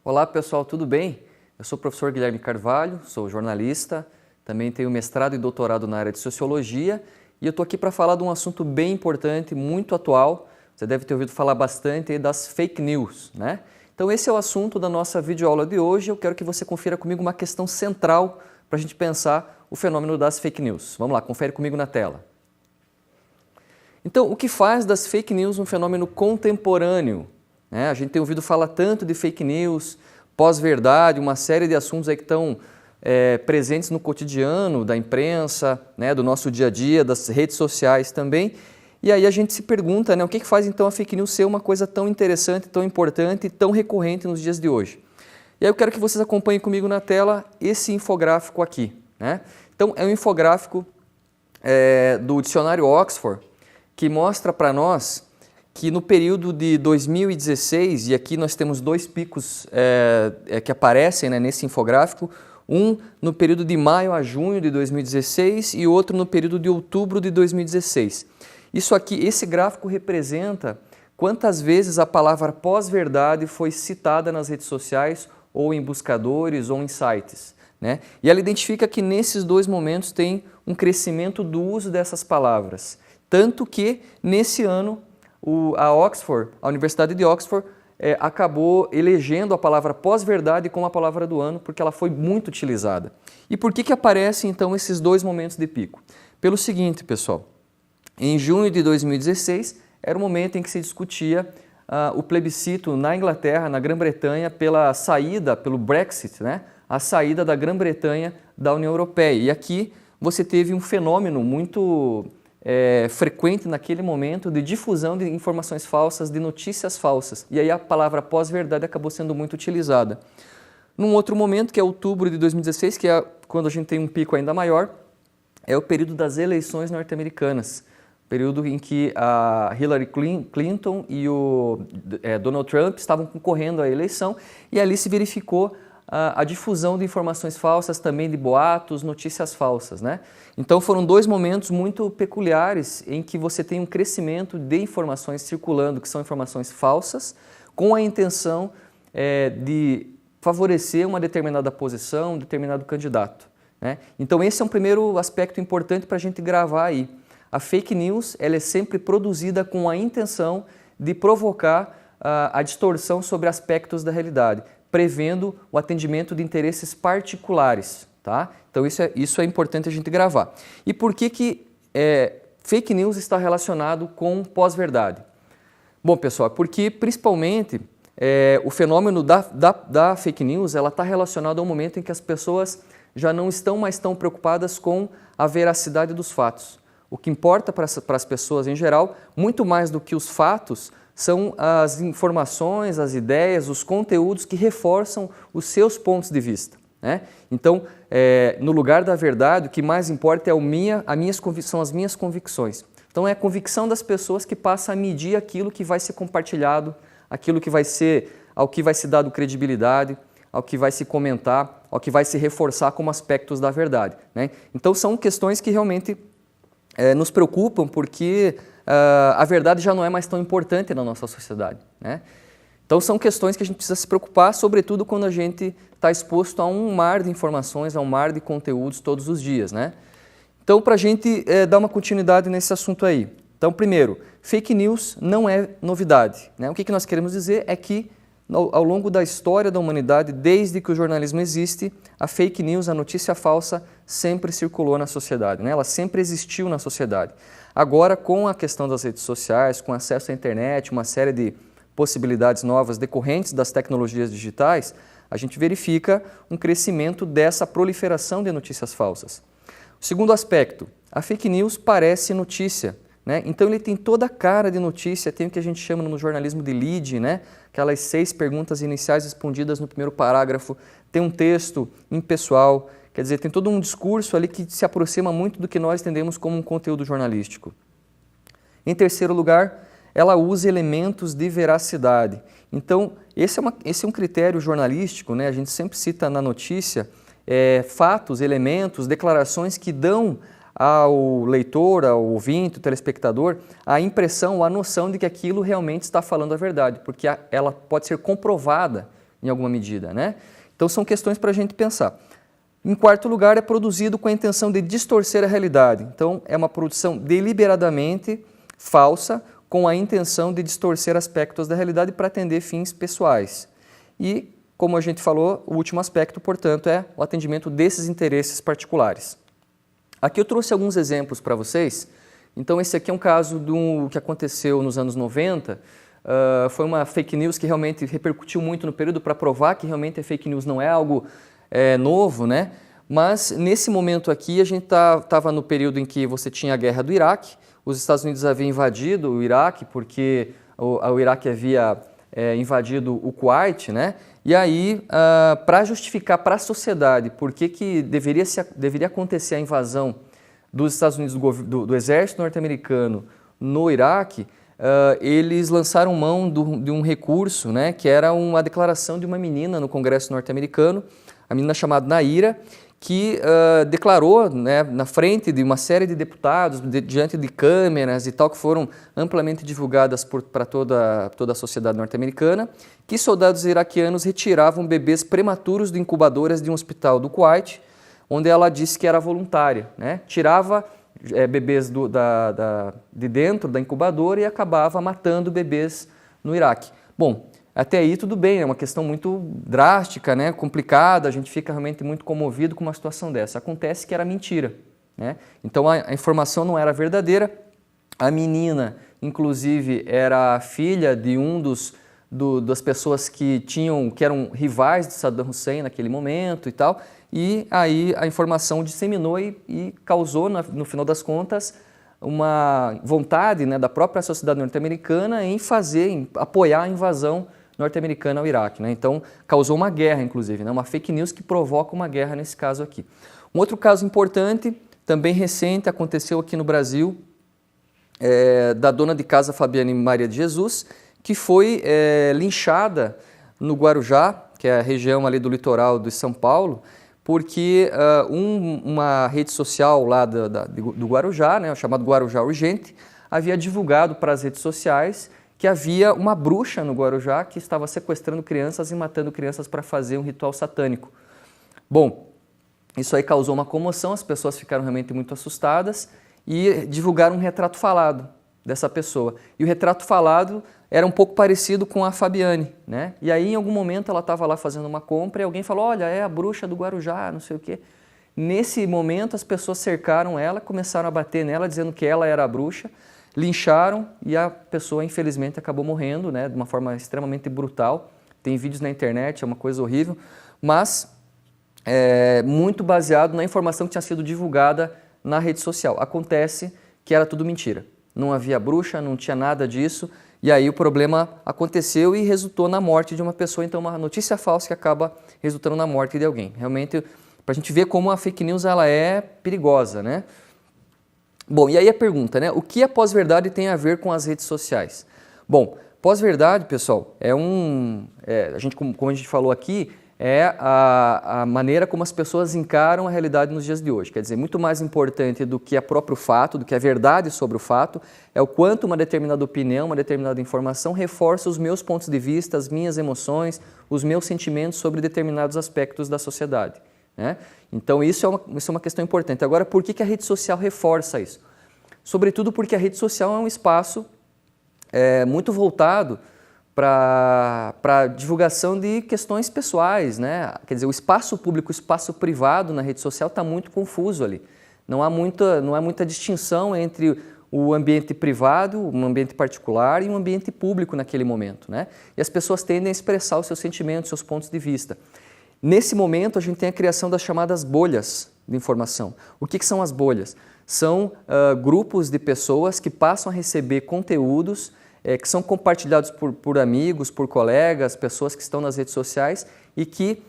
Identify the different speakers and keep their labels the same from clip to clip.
Speaker 1: Olá pessoal, tudo bem? Eu sou o professor Guilherme Carvalho, sou jornalista, também tenho mestrado e doutorado na área de Sociologia e eu estou aqui para falar de um assunto bem importante, muito atual. Você deve ter ouvido falar bastante aí das fake news, né? Então esse é o assunto da nossa videoaula de hoje. Eu quero que você confira comigo uma questão central para a gente pensar o fenômeno das fake news. Vamos lá, confere comigo na tela. Então, o que faz das fake news um fenômeno contemporâneo? A gente tem ouvido falar tanto de fake news, pós-verdade, uma série de assuntos aí que estão presentes no cotidiano da imprensa, do nosso dia a dia, das redes sociais também. E aí a gente se pergunta, o que faz então a fake news ser uma coisa tão interessante, tão importante e tão recorrente nos dias de hoje? E aí eu quero que vocês acompanhem comigo na tela esse infográfico aqui. Então, é um infográfico do dicionário Oxford, que mostra para nós que no período de 2016, e aqui nós temos dois picos que aparecem nesse infográfico, um no período de maio a junho de 2016 e outro no período de outubro de 2016. Isso aqui, esse gráfico representa quantas vezes a palavra pós-verdade foi citada nas redes sociais ou em buscadores ou em sites. E ela identifica que nesses dois momentos tem um crescimento do uso dessas palavras. Tanto que, nesse ano, a Universidade de Oxford acabou elegendo a palavra pós-verdade como a palavra do ano, porque ela foi muito utilizada. E por que aparecem, então, esses dois momentos de pico? Pelo seguinte, pessoal, em junho de 2016, era o momento em que se discutia o plebiscito na Inglaterra, na Grã-Bretanha, pela saída, pelo Brexit, a saída da Grã-Bretanha da União Europeia. E aqui você teve um fenômeno muito frequente naquele momento de difusão de informações falsas, de notícias falsas. E aí a palavra pós-verdade acabou sendo muito utilizada. Num outro momento, que é outubro de 2016, que é quando a gente tem um pico ainda maior, é o período das eleições norte-americanas. Período em que a Hillary Clinton e o Donald Trump estavam concorrendo à eleição e ali se verificou a difusão de informações falsas, também de boatos, notícias falsas. Então foram dois momentos muito peculiares em que você tem um crescimento de informações circulando, que são informações falsas, com a intenção de favorecer uma determinada posição, um determinado candidato. Então esse é um primeiro aspecto importante para a gente gravar aí. A fake news ela é sempre produzida com a intenção de provocar a distorção sobre aspectos da realidade, prevendo o atendimento de interesses particulares. Então isso é importante a gente gravar. E por que fake news está relacionado com pós-verdade? Bom, pessoal, porque principalmente o fenômeno da fake news está relacionado ao momento em que as pessoas já não estão mais tão preocupadas com a veracidade dos fatos. O que importa para as pessoas em geral, muito mais do que os fatos, são as informações, as ideias, os conteúdos que reforçam os seus pontos de vista. Então, no lugar da verdade, o que mais importa são as minhas convicções. Então, é a convicção das pessoas que passa a medir aquilo que vai ser compartilhado, ao que vai se dado credibilidade, ao que vai se comentar, ao que vai se reforçar como aspectos da verdade. Então, são questões que realmente nos preocupam porque a verdade já não é mais tão importante na nossa sociedade. Então são questões que a gente precisa se preocupar, sobretudo quando a gente está exposto a um mar de informações, a um mar de conteúdos todos os dias. Então para a gente dar uma continuidade nesse assunto aí. Então primeiro, fake news não é novidade. O que nós queremos dizer é que ao longo da história da humanidade, desde que o jornalismo existe, a fake news, a notícia falsa, sempre circulou na sociedade, ela sempre existiu na sociedade. Agora, com a questão das redes sociais, com acesso à internet, uma série de possibilidades novas decorrentes das tecnologias digitais, a gente verifica um crescimento dessa proliferação de notícias falsas. O segundo aspecto, a fake news parece notícia. Então ele tem toda a cara de notícia, tem o que a gente chama no jornalismo de lead, aquelas 6 perguntas iniciais respondidas no primeiro parágrafo, tem um texto impessoal, quer dizer, tem todo um discurso ali que se aproxima muito do que nós entendemos como um conteúdo jornalístico. Em terceiro lugar, ela usa elementos de veracidade. Então, esse é um critério jornalístico, a gente sempre cita na notícia fatos, elementos, declarações que dão ao leitor, ao ouvinte, ao telespectador, a impressão, a noção de que aquilo realmente está falando a verdade, porque ela pode ser comprovada em alguma medida, né? Então são questões para a gente pensar. Em quarto lugar, é produzido com a intenção de distorcer a realidade. Então é uma produção deliberadamente falsa, com a intenção de distorcer aspectos da realidade para atender fins pessoais. E, como a gente falou, o último aspecto, portanto, é o atendimento desses interesses particulares. Aqui eu trouxe alguns exemplos para vocês. Então esse aqui é um caso do que aconteceu nos anos 90, foi uma fake news que realmente repercutiu muito no período para provar que realmente a fake news não é algo novo, né? Mas nesse momento aqui a gente estava no período em que você tinha a guerra do Iraque, os Estados Unidos haviam invadido o Iraque porque o Iraque havia invadido o Kuwait, né? E aí, para justificar para a sociedade por que deveria acontecer a invasão dos Estados Unidos, do exército norte-americano no Iraque, eles lançaram mão de um recurso, né, que era uma declaração de uma menina no Congresso norte-americano, a menina chamada Naira, que declarou, né, na frente de uma série de deputados, diante de câmeras e tal, que foram amplamente divulgadas para toda a sociedade norte-americana, que soldados iraquianos retiravam bebês prematuros de incubadoras de um hospital do Kuwait, onde ela disse que era voluntária, né? Tirava bebês de dentro da incubadora e acabava matando bebês no Iraque. Bom, até aí tudo bem, é uma questão muito drástica, né? Complicada, a gente fica realmente muito comovido com uma situação dessa. Acontece que era mentira, né? Então a informação não era verdadeira, a menina, inclusive, era filha de um das pessoas que eram rivais de Saddam Hussein naquele momento e tal, e aí a informação disseminou e causou, no final das contas, uma vontade, né, da própria sociedade norte-americana em apoiar a invasão norte-americana ao Iraque, né? Então causou uma guerra, inclusive, né? Uma fake news que provoca uma guerra nesse caso aqui. Um outro caso importante, também recente, aconteceu aqui no Brasil, da dona de casa Fabiane Maria de Jesus, que foi linchada no Guarujá, que é a região ali do litoral de São Paulo, porque uma rede social lá do Guarujá, né, chamado Guarujá Urgente, havia divulgado para as redes sociais que havia uma bruxa no Guarujá que estava sequestrando crianças e matando crianças para fazer um ritual satânico. Bom, isso aí causou uma comoção, as pessoas ficaram realmente muito assustadas e divulgaram um retrato falado dessa pessoa. E o retrato falado era um pouco parecido com a Fabiane, né? E aí, em algum momento, ela estava lá fazendo uma compra e alguém falou, olha, é a bruxa do Guarujá, não sei o quê. Nesse momento, as pessoas cercaram ela, começaram a bater nela, dizendo que ela era a bruxa, lincharam e a pessoa, infelizmente, acabou morrendo, né? De uma forma extremamente brutal. Tem vídeos na internet, é uma coisa horrível, mas muito baseado na informação que tinha sido divulgada na rede social. Acontece que era tudo mentira. Não havia bruxa, não tinha nada disso, e aí o problema aconteceu e resultou na morte de uma pessoa, então uma notícia falsa que acaba resultando na morte de alguém. Realmente, para a gente ver como a fake news ela é perigosa, né? Bom, e aí a pergunta, né? O que a pós-verdade tem a ver com as redes sociais? Bom, pós-verdade, pessoal, como a gente falou aqui, é a maneira como as pessoas encaram a realidade nos dias de hoje. Quer dizer, muito mais importante do que o próprio fato, do que a verdade sobre o fato, é o quanto uma determinada opinião, uma determinada informação reforça os meus pontos de vista, as minhas emoções, os meus sentimentos sobre determinados aspectos da sociedade, né? Então isso é uma questão importante. Agora, por que a rede social reforça isso? Sobretudo porque a rede social é um espaço muito voltado para divulgação de questões pessoais, né? Quer dizer, o espaço público, o espaço privado na rede social está muito confuso ali. Não há muita distinção entre o ambiente privado, um ambiente particular e um ambiente público naquele momento, né? E as pessoas tendem a expressar os seus sentimentos, seus pontos de vista. Nesse momento, a gente tem a criação das chamadas bolhas de informação. O que são as bolhas? São grupos de pessoas que passam a receber conteúdos que são compartilhados por amigos, por colegas, pessoas que estão nas redes sociais e que,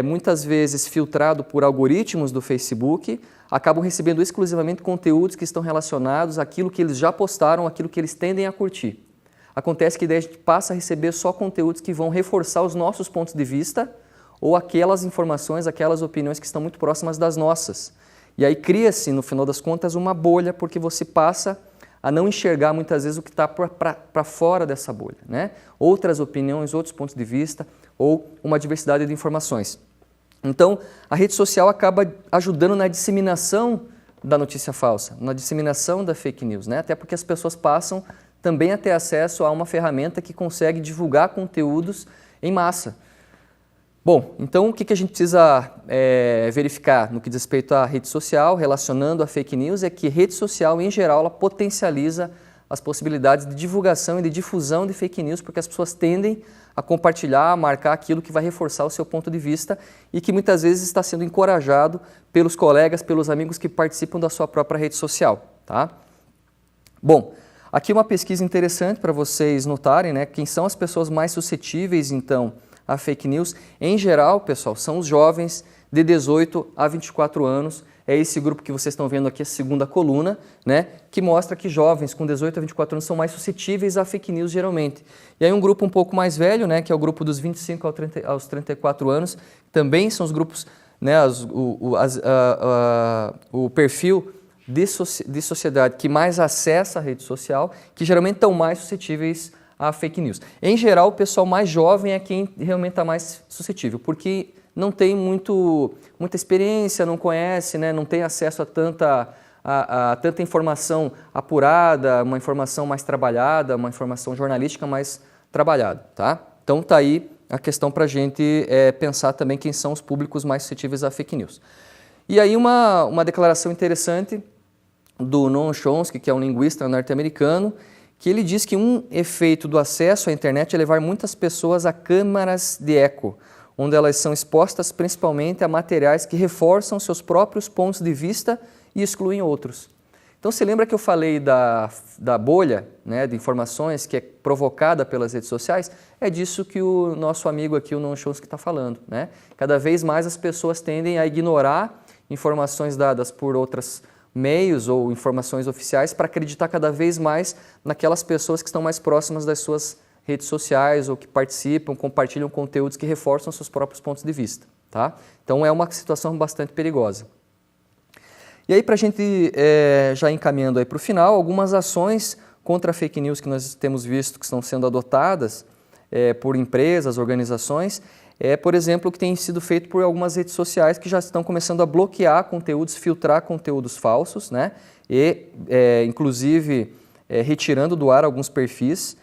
Speaker 1: muitas vezes, filtrado por algoritmos do Facebook, acabam recebendo exclusivamente conteúdos que estão relacionados àquilo que eles já postaram, àquilo que eles tendem a curtir. Acontece que daí a gente passa a receber só conteúdos que vão reforçar os nossos pontos de vista ou aquelas informações, aquelas opiniões que estão muito próximas das nossas. E aí cria-se, no final das contas, uma bolha, porque você passa a não enxergar muitas vezes o que está para fora dessa bolha, né? Outras opiniões, outros pontos de vista, ou uma diversidade de informações. Então, a rede social acaba ajudando na disseminação da notícia falsa, na disseminação da fake news, né? Até porque as pessoas passam também a ter acesso a uma ferramenta que consegue divulgar conteúdos em massa. Bom, então o que a gente precisa verificar no que diz respeito à rede social, relacionando a fake news, é que rede social, em geral, ela potencializa as possibilidades de divulgação e de difusão de fake news, porque as pessoas tendem a compartilhar, a marcar aquilo que vai reforçar o seu ponto de vista e que muitas vezes está sendo encorajado pelos colegas, pelos amigos que participam da sua própria rede social, tá? Bom, aqui uma pesquisa interessante para vocês notarem, né? Quem são as pessoas mais suscetíveis, então, a fake news? Em geral, pessoal, são os jovens de 18 a 24 anos. É esse grupo que vocês estão vendo aqui, a segunda coluna, né, que mostra que jovens com 18 a 24 anos são mais suscetíveis a fake news geralmente. E aí um grupo um pouco mais velho, né, que é o grupo dos 25 aos 34 anos, também são os grupos, né, o perfil de sociedade que mais acessa a rede social, que geralmente estão mais suscetíveis a fake news. Em geral, o pessoal mais jovem é quem realmente está mais suscetível, porque não tem muita experiência, não conhece, né, não tem acesso a tanta informação apurada, uma informação mais trabalhada, uma informação jornalística mais trabalhada, tá? Então tá aí a questão para a gente pensar também quem são os públicos mais suscetíveis a fake news. E aí uma declaração interessante do Noam Chomsky, que é um linguista norte-americano, que ele diz que um efeito do acesso à internet é levar muitas pessoas a câmaras de eco, onde elas são expostas principalmente a materiais que reforçam seus próprios pontos de vista e excluem outros. Então, se lembra que eu falei da bolha, né, de informações que é provocada pelas redes sociais? É disso que o nosso amigo aqui, o Noam Chomsky, está falando, né? Cada vez mais as pessoas tendem a ignorar informações dadas por outros meios ou informações oficiais para acreditar cada vez mais naquelas pessoas que estão mais próximas das suas redes sociais ou que participam, compartilham conteúdos que reforçam seus próprios pontos de vista, tá? Então é uma situação bastante perigosa. E aí, para a gente já encaminhando aí para o final, algumas ações contra a fake news que nós temos visto que estão sendo adotadas por empresas, organizações, por exemplo, o que tem sido feito por algumas redes sociais que já estão começando a bloquear conteúdos, filtrar conteúdos falsos, né? E, inclusive, retirando do ar alguns perfis.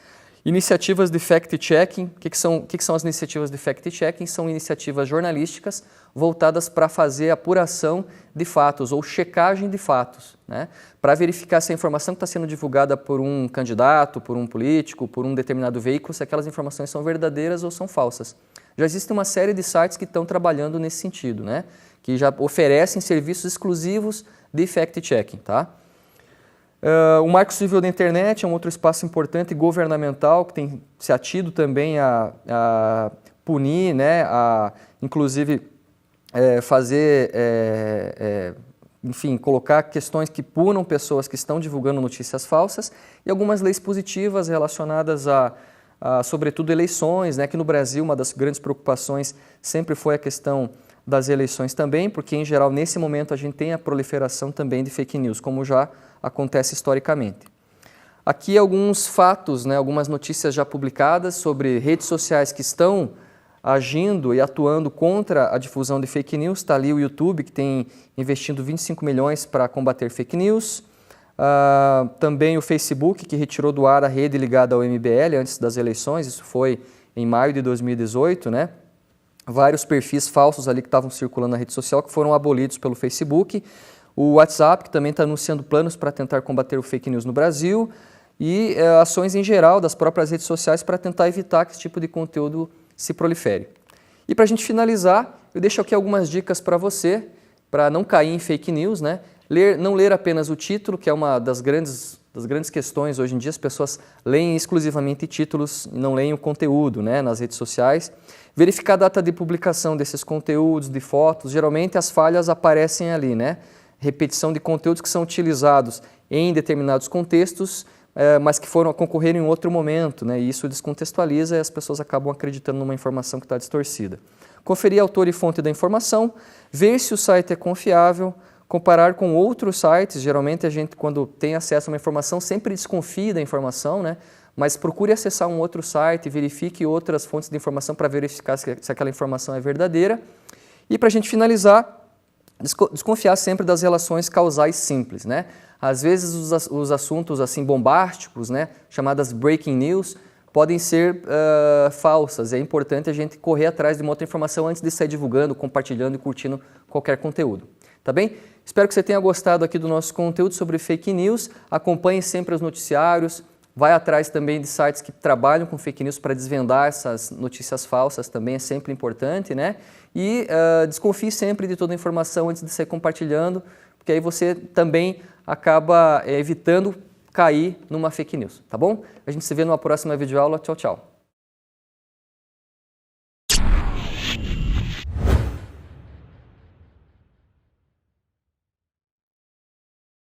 Speaker 1: Iniciativas de fact-checking. O que são as iniciativas de fact-checking? São iniciativas jornalísticas voltadas para fazer apuração de fatos ou checagem de fatos, né? Para verificar se a informação que está sendo divulgada por um candidato, por um político, por um determinado veículo, se aquelas informações são verdadeiras ou são falsas. Já existe uma série de sites que estão trabalhando nesse sentido, né? Que já oferecem serviços exclusivos de fact-checking, tá? O Marco Civil da Internet é um outro espaço importante governamental que tem se atido também a punir, né, inclusive fazer, enfim, colocar questões que punam pessoas que estão divulgando notícias falsas e algumas leis positivas relacionadas sobretudo, eleições, né, que no Brasil uma das grandes preocupações sempre foi a questão das eleições também, porque em geral nesse momento a gente tem a proliferação também de fake news, como já acontece historicamente. Aqui alguns fatos, né, algumas notícias já publicadas sobre redes sociais que estão agindo e atuando contra a difusão de fake news. Está ali o YouTube, que tem investindo 25 milhões para combater fake news. Também o Facebook, que retirou do ar a rede ligada ao MBL antes das eleições, isso foi em maio de 2018, né? Vários perfis falsos ali que estavam circulando na rede social que foram abolidos pelo Facebook. O WhatsApp, que também está anunciando planos para tentar combater o fake news no Brasil, e ações em geral das próprias redes sociais para tentar evitar que esse tipo de conteúdo se prolifere. E para a gente finalizar, eu deixo aqui algumas dicas para você, para não cair em fake news, né? Não ler apenas o título, que é uma das grandes questões hoje em dia, as pessoas leem exclusivamente títulos e não leem o conteúdo, né, nas redes sociais. Verificar a data de publicação desses conteúdos, de fotos, geralmente as falhas aparecem ali, né? Repetição de conteúdos que são utilizados em determinados contextos, mas que foram a concorrer em outro momento, né? E isso descontextualiza e as pessoas acabam acreditando numa informação que está distorcida. Conferir autor e fonte da informação, ver se o site é confiável, comparar com outros sites. Geralmente a gente, quando tem acesso a uma informação, sempre desconfia da informação, né? mas procure acessar um outro site, verifique outras fontes de informação para verificar se aquela informação é verdadeira. E para a gente finalizar, desconfiar sempre das relações causais simples, né? Às vezes os assuntos assim bombásticos, né, chamadas breaking news, podem ser falsas. É importante a gente correr atrás de uma outra informação antes de sair divulgando, compartilhando e curtindo qualquer conteúdo. Tá bem? Espero que você tenha gostado aqui do nosso conteúdo sobre fake news. Acompanhe sempre os noticiários. Vai atrás também de sites que trabalham com fake news para desvendar essas notícias falsas, também é sempre importante, né? E desconfie sempre de toda a informação antes de sair compartilhando, porque aí você também acaba evitando cair numa fake news, tá bom? A gente se vê numa próxima videoaula. Tchau, tchau.